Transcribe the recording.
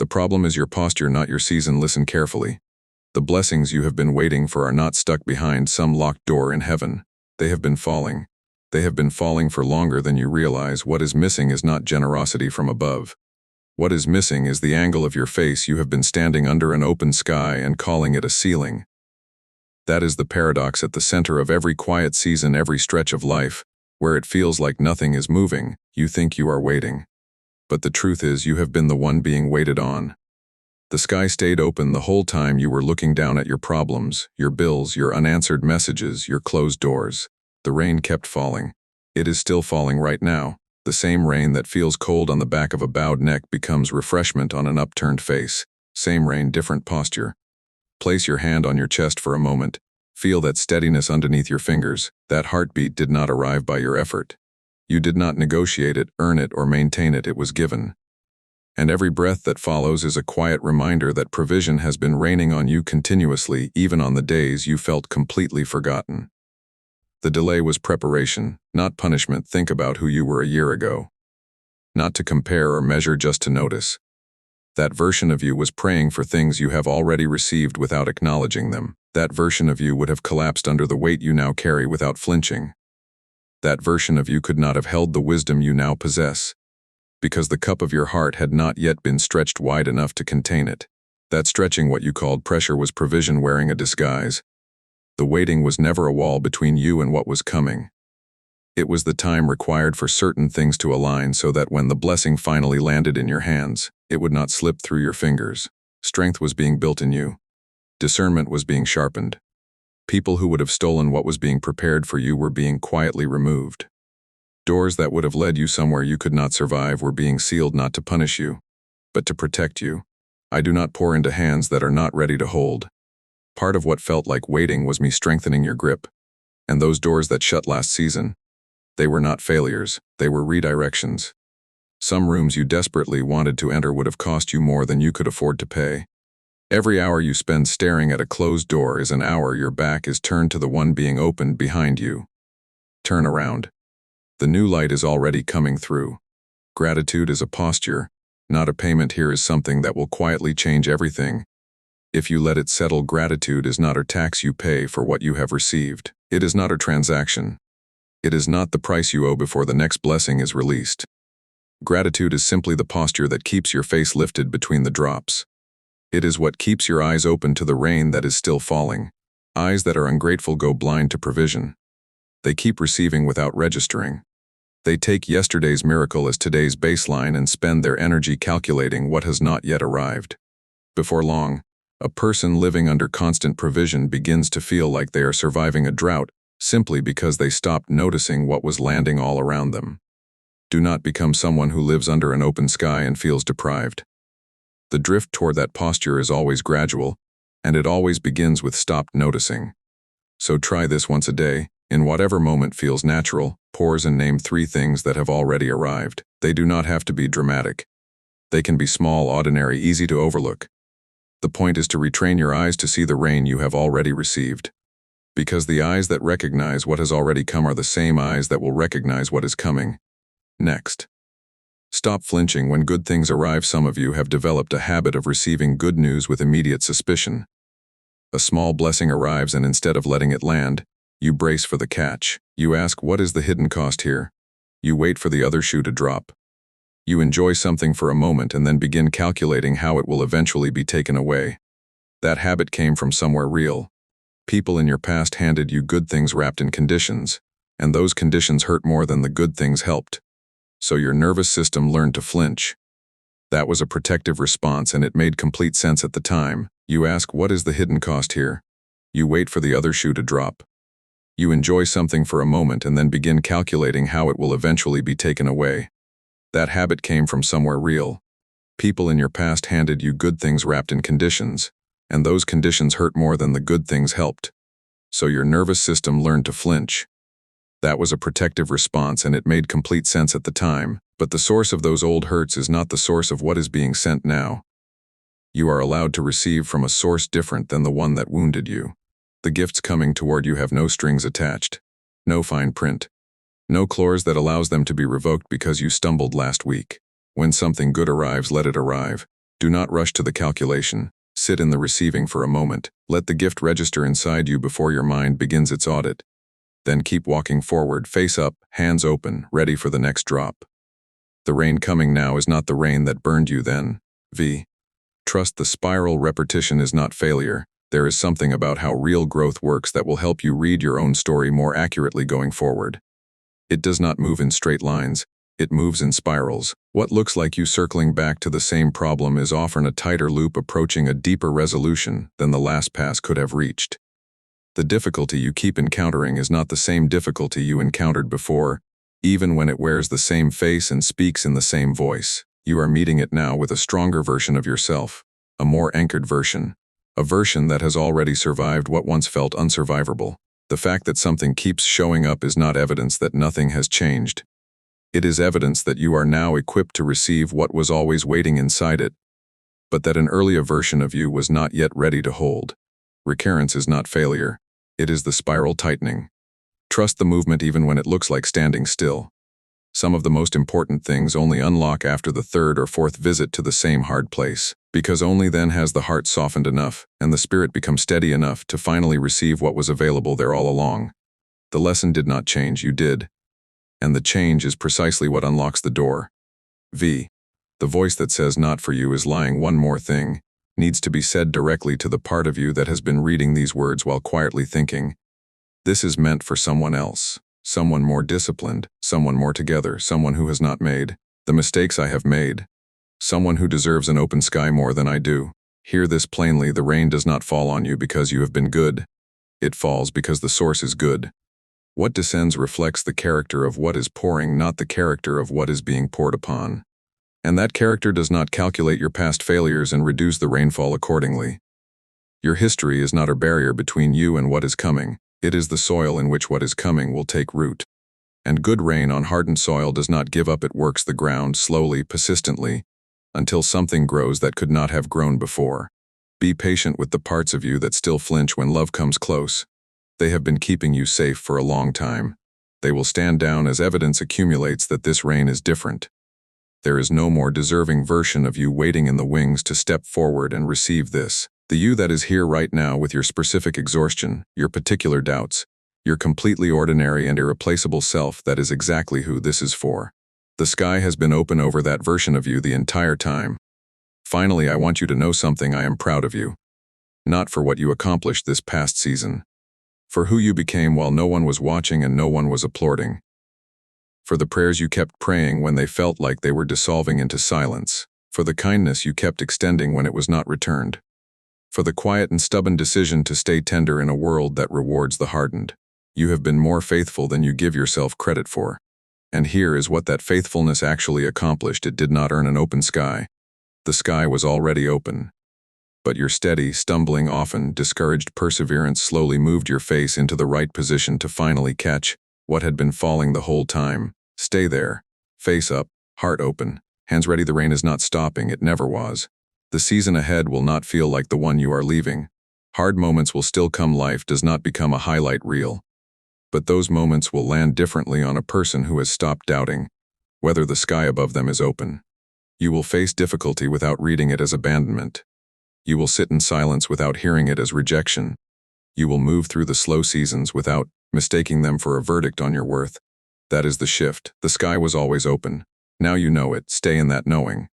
The problem is your posture, not your season. Listen carefully. The blessings you have been waiting for are not stuck behind some locked door in heaven. They have been falling. They have been falling for longer than you realize. What is missing is not generosity from above. What is missing is the angle of your face. You have been standing under an open sky and calling it a ceiling. That is the paradox at the center of every quiet season, every stretch of life, where it feels like nothing is moving. You think you are waiting. But the truth is, you have been the one being waited on. The sky stayed open the whole time you were looking down at your problems, your bills, your unanswered messages, your closed doors. The rain kept falling. It is still falling right now. The same rain that feels cold on the back of a bowed neck becomes refreshment on an upturned face. Same rain, different posture. Place your hand on your chest for a moment. Feel that steadiness underneath your fingers. That heartbeat did not arrive by your effort. You did not negotiate it, earn it, or maintain it. It was given. And every breath that follows is a quiet reminder that provision has been raining on you continuously, even on the days you felt completely forgotten. The delay was preparation, not punishment. Think about who you were a year ago. Not to compare or measure, just to notice. That version of you was praying for things you have already received without acknowledging them. That version of you would have collapsed under the weight you now carry without flinching. That version of you could not have held the wisdom you now possess, because the cup of your heart had not yet been stretched wide enough to contain it. That stretching, what you called pressure, was provision wearing a disguise. The waiting was never a wall between you and what was coming. It was the time required for certain things to align so that when the blessing finally landed in your hands, it would not slip through your fingers. Strength was being built in you. Discernment was being sharpened. People who would have stolen what was being prepared for you were being quietly removed. Doors that would have led you somewhere you could not survive were being sealed, not to punish you, but to protect you. I do not pour into hands that are not ready to hold. Part of what felt like waiting was me strengthening your grip. And those doors that shut last season, they were not failures, they were redirections. Some rooms you desperately wanted to enter would have cost you more than you could afford to pay. Every hour you spend staring at a closed door is an hour your back is turned to the one being opened behind you. Turn around. The new light is already coming through. Gratitude is a posture, not a payment. Here is something that will quietly change everything. If you let it settle, gratitude is not a tax you pay for what you have received. It is not a transaction. It is not the price you owe before the next blessing is released. Gratitude is simply the posture that keeps your face lifted between the drops. It is what keeps your eyes open to the rain that is still falling. Eyes that are ungrateful go blind to provision. They keep receiving without registering. They take yesterday's miracle as today's baseline and spend their energy calculating what has not yet arrived. Before long, a person living under constant provision begins to feel like they are surviving a drought simply because they stopped noticing what was landing all around them. Do not become someone who lives under an open sky and feels deprived. The drift toward that posture is always gradual, and it always begins with stopped noticing. So try this once a day. In whatever moment feels natural, pause and name 3 things that have already arrived. They do not have to be dramatic. They can be small, ordinary, easy to overlook. The point is to retrain your eyes to see the rain you have already received. Because the eyes that recognize what has already come are the same eyes that will recognize what is coming next. Stop flinching when good things arrive. Some of you have developed a habit of receiving good news with immediate suspicion. A small blessing arrives, and instead of letting it land, you brace for the catch. You ask, what is the hidden cost here? You wait for the other shoe to drop. You enjoy something for a moment and then begin calculating how it will eventually be taken away. That habit came from somewhere real. People in your past handed you good things wrapped in conditions, and those conditions hurt more than the good things helped. So your nervous system learned to flinch. That was a protective response, and it made complete sense at the time. You ask, what is the hidden cost here? You wait for the other shoe to drop. You enjoy something for a moment and then begin calculating how it will eventually be taken away. That habit came from somewhere real. People in your past handed you good things wrapped in conditions, and those conditions hurt more than the good things helped. So your nervous system learned to flinch. That was a protective response, and it made complete sense at the time, but the source of those old hurts is not the source of what is being sent now. You are allowed to receive from a source different than the one that wounded you. The gifts coming toward you have no strings attached, no fine print, no clause that allows them to be revoked because you stumbled last week. When something good arrives, let it arrive. Do not rush to the calculation. Sit in the receiving for a moment. Let the gift register inside you before your mind begins its audit. Then keep walking forward, face up, hands open, ready for the next drop. The rain coming now is not the rain that burned you then. Trust the spiral. Repetition is not failure. There is something about how real growth works that will help you read your own story more accurately going forward. It does not move in straight lines. It moves in spirals. What looks like you circling back to the same problem is often a tighter loop approaching a deeper resolution than the last pass could have reached. The difficulty you keep encountering is not the same difficulty you encountered before, even when it wears the same face and speaks in the same voice. You are meeting it now with a stronger version of yourself, a more anchored version, a version that has already survived what once felt unsurvivable. The fact that something keeps showing up is not evidence that nothing has changed. It is evidence that you are now equipped to receive what was always waiting inside it, but that an earlier version of you was not yet ready to hold. Recurrence is not failure. It is the spiral tightening. Trust the movement even when it looks like standing still. Some of the most important things only unlock after the third or fourth visit to the same hard place, because only then has the heart softened enough and the spirit become steady enough to finally receive what was available there all along. The lesson did not change, you did. And the change is precisely what unlocks the door. The voice that says not for you is lying. One more thing needs to be said directly to the part of you that has been reading these words while quietly thinking, this is meant for someone else, someone more disciplined, someone more together, someone who has not made the mistakes I have made, someone who deserves an open sky more than I do. Hear this plainly, the rain does not fall on you because you have been good. It falls because the source is good. What descends reflects the character of what is pouring, not the character of what is being poured upon. And that character does not calculate your past failures and reduce the rainfall accordingly. Your history is not a barrier between you and what is coming. It is the soil in which what is coming will take root. And good rain on hardened soil does not give up. It works the ground slowly, persistently, until something grows that could not have grown before. Be patient with the parts of you that still flinch when love comes close. They have been keeping you safe for a long time. They will stand down as evidence accumulates that this rain is different. There is no more deserving version of you waiting in the wings to step forward and receive this. The you that is here right now with your specific exhaustion, your particular doubts, your completely ordinary and irreplaceable self, that is exactly who this is for. The sky has been open over that version of you the entire time. Finally, I want you to know something. I am proud of you. Not for what you accomplished this past season. For who you became while no one was watching and no one was applauding. For the prayers you kept praying when they felt like they were dissolving into silence. For the kindness you kept extending when it was not returned. For the quiet and stubborn decision to stay tender in a world that rewards the hardened. You have been more faithful than you give yourself credit for. And here is what that faithfulness actually accomplished. It did not earn an open sky. The sky was already open. But your steady, stumbling, often discouraged perseverance slowly moved your face into the right position to finally catch what had been falling the whole time. Stay there, face up, heart open, hands ready. The rain is not stopping. It never was. The season ahead will not feel like the one you are leaving. Hard moments will still come. Life does not become a highlight reel. But those moments will land differently on a person who has stopped doubting whether the sky above them is open. You will face difficulty without reading it as abandonment. You will sit in silence without hearing it as rejection. You will move through the slow seasons without mistaking them for a verdict on your worth. That is the shift. The sky was always open. Now you know it. Stay in that knowing.